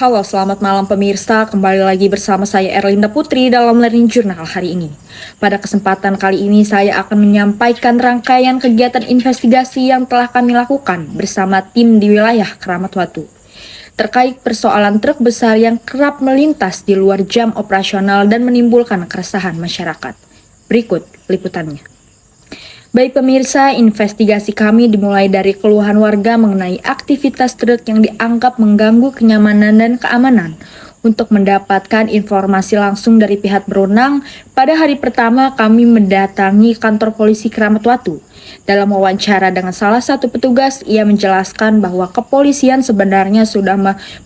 Halo, selamat malam pemirsa. Kembali lagi bersama saya Erlinda Putri dalam Learning Journal hari ini. Pada kesempatan kali ini saya akan menyampaikan rangkaian kegiatan investigasi yang telah kami lakukan bersama tim di wilayah Keramat Watu terkait persoalan truk besar yang kerap melintas di luar jam operasional dan menimbulkan keresahan masyarakat. Berikut liputannya. Baik pemirsa, investigasi kami dimulai dari keluhan warga mengenai aktivitas truk yang dianggap mengganggu kenyamanan dan keamanan. Untuk mendapatkan informasi langsung dari pihak berwenang, pada hari pertama kami mendatangi kantor polisi Keramat Watu. Dalam wawancara dengan salah satu petugas, ia menjelaskan bahwa kepolisian sebenarnya sudah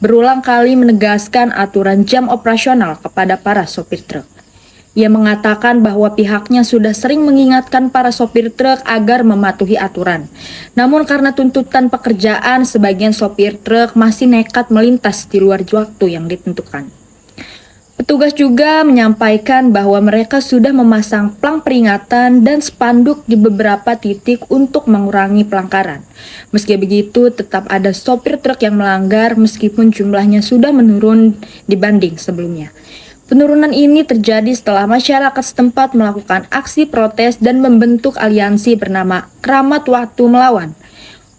berulang kali menegaskan aturan jam operasional kepada para sopir truk. Ia mengatakan bahwa pihaknya sudah sering mengingatkan para sopir truk agar mematuhi aturan. Namun karena tuntutan pekerjaan, sebagian sopir truk masih nekat melintas di luar waktu yang ditentukan. Petugas juga menyampaikan bahwa mereka sudah memasang plang peringatan dan spanduk di beberapa titik untuk mengurangi pelanggaran. Meski begitu, tetap ada sopir truk yang melanggar meskipun jumlahnya sudah menurun dibanding sebelumnya. Penurunan ini terjadi setelah masyarakat setempat melakukan aksi protes dan membentuk aliansi bernama Keramat Watu Melawan.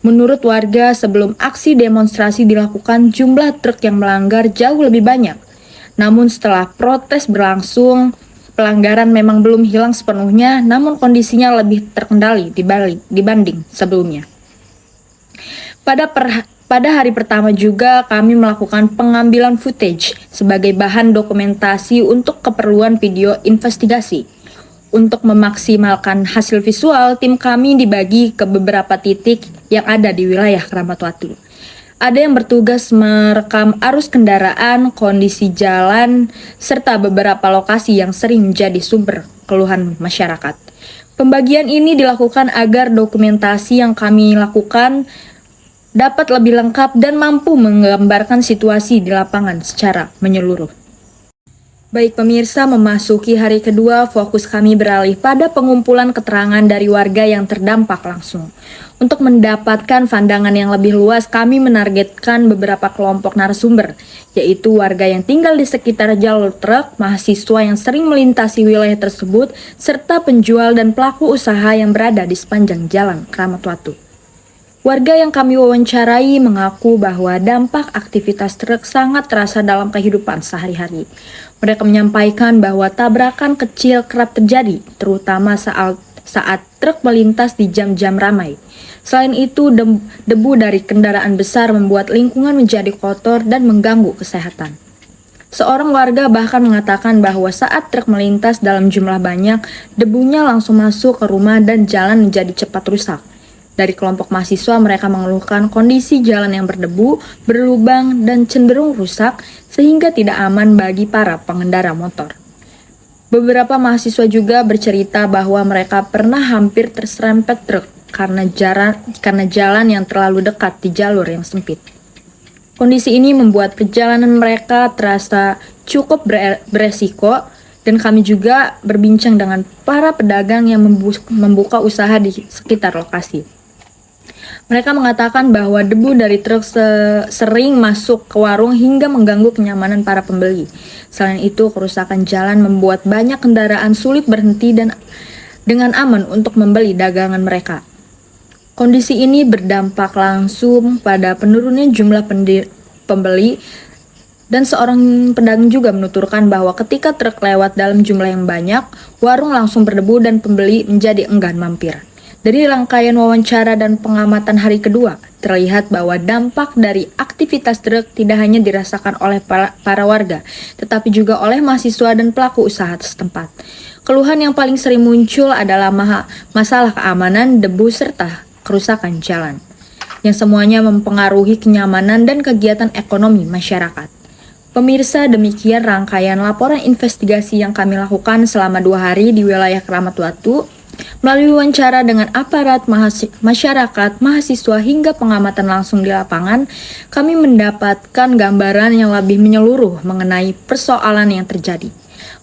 Menurut warga, sebelum aksi demonstrasi dilakukan, jumlah truk yang melanggar jauh lebih banyak. Namun setelah protes berlangsung, pelanggaran memang belum hilang sepenuhnya, namun kondisinya lebih terkendali dibanding sebelumnya. Pada hari pertama juga kami melakukan pengambilan footage sebagai bahan dokumentasi untuk keperluan video investigasi. Untuk memaksimalkan hasil visual, tim kami dibagi ke beberapa titik yang ada di wilayah Keramat Watu. Ada yang bertugas merekam arus kendaraan, kondisi jalan, serta beberapa lokasi yang sering menjadi sumber keluhan masyarakat. Pembagian ini dilakukan agar dokumentasi yang kami lakukan dapat lebih lengkap dan mampu menggambarkan situasi di lapangan secara menyeluruh. Baik pemirsa, memasuki hari kedua, fokus kami beralih pada pengumpulan keterangan dari warga yang terdampak langsung. Untuk mendapatkan pandangan yang lebih luas, kami menargetkan beberapa kelompok narasumber, yaitu warga yang tinggal di sekitar jalur truk, mahasiswa yang sering melintasi wilayah tersebut, serta penjual dan pelaku usaha yang berada di sepanjang jalan Keramat Watu. Warga yang kami wawancarai mengaku bahwa dampak aktivitas truk sangat terasa dalam kehidupan sehari-hari. Mereka menyampaikan bahwa tabrakan kecil kerap terjadi, terutama saat truk melintas di jam-jam ramai. Selain itu, debu dari kendaraan besar membuat lingkungan menjadi kotor dan mengganggu kesehatan. Seorang warga bahkan mengatakan bahwa saat truk melintas dalam jumlah banyak, debunya langsung masuk ke rumah dan jalan menjadi cepat rusak. Dari kelompok mahasiswa, mereka mengeluhkan kondisi jalan yang berdebu, berlubang, dan cenderung rusak sehingga tidak aman bagi para pengendara motor. Beberapa mahasiswa juga bercerita bahwa mereka pernah hampir terserempet truk karena jalan yang terlalu dekat di jalur yang sempit. Kondisi ini membuat perjalanan mereka terasa cukup beresiko, dan kami juga berbincang dengan para pedagang yang membuka usaha di sekitar lokasi. Mereka mengatakan bahwa debu dari truk sering masuk ke warung hingga mengganggu kenyamanan para pembeli. Selain itu, kerusakan jalan membuat banyak kendaraan sulit berhenti dan dengan aman untuk membeli dagangan mereka. Kondisi ini berdampak langsung pada penurunnya jumlah pembeli, dan seorang pedagang juga menuturkan bahwa ketika truk lewat dalam jumlah yang banyak, warung langsung berdebu dan pembeli menjadi enggan mampir. Dari rangkaian wawancara dan pengamatan hari kedua, terlihat bahwa dampak dari aktivitas truk tidak hanya dirasakan oleh para warga, tetapi juga oleh mahasiswa dan pelaku usaha setempat. Keluhan yang paling sering muncul adalah masalah keamanan, debu, serta kerusakan jalan, yang semuanya mempengaruhi kenyamanan dan kegiatan ekonomi masyarakat. Pemirsa, demikian rangkaian laporan investigasi yang kami lakukan selama 2 hari di wilayah Keramat Watu. Melalui wawancara dengan aparat, masyarakat, mahasiswa hingga pengamatan langsung di lapangan, kami mendapatkan gambaran yang lebih menyeluruh mengenai persoalan yang terjadi.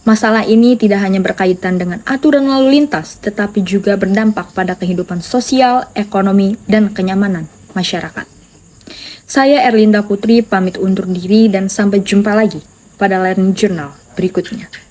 Masalah ini tidak hanya berkaitan dengan aturan lalu lintas, tetapi juga berdampak pada kehidupan sosial, ekonomi, dan kenyamanan masyarakat. Saya Erlinda Putri pamit undur diri dan sampai jumpa lagi pada Learning Journal berikutnya.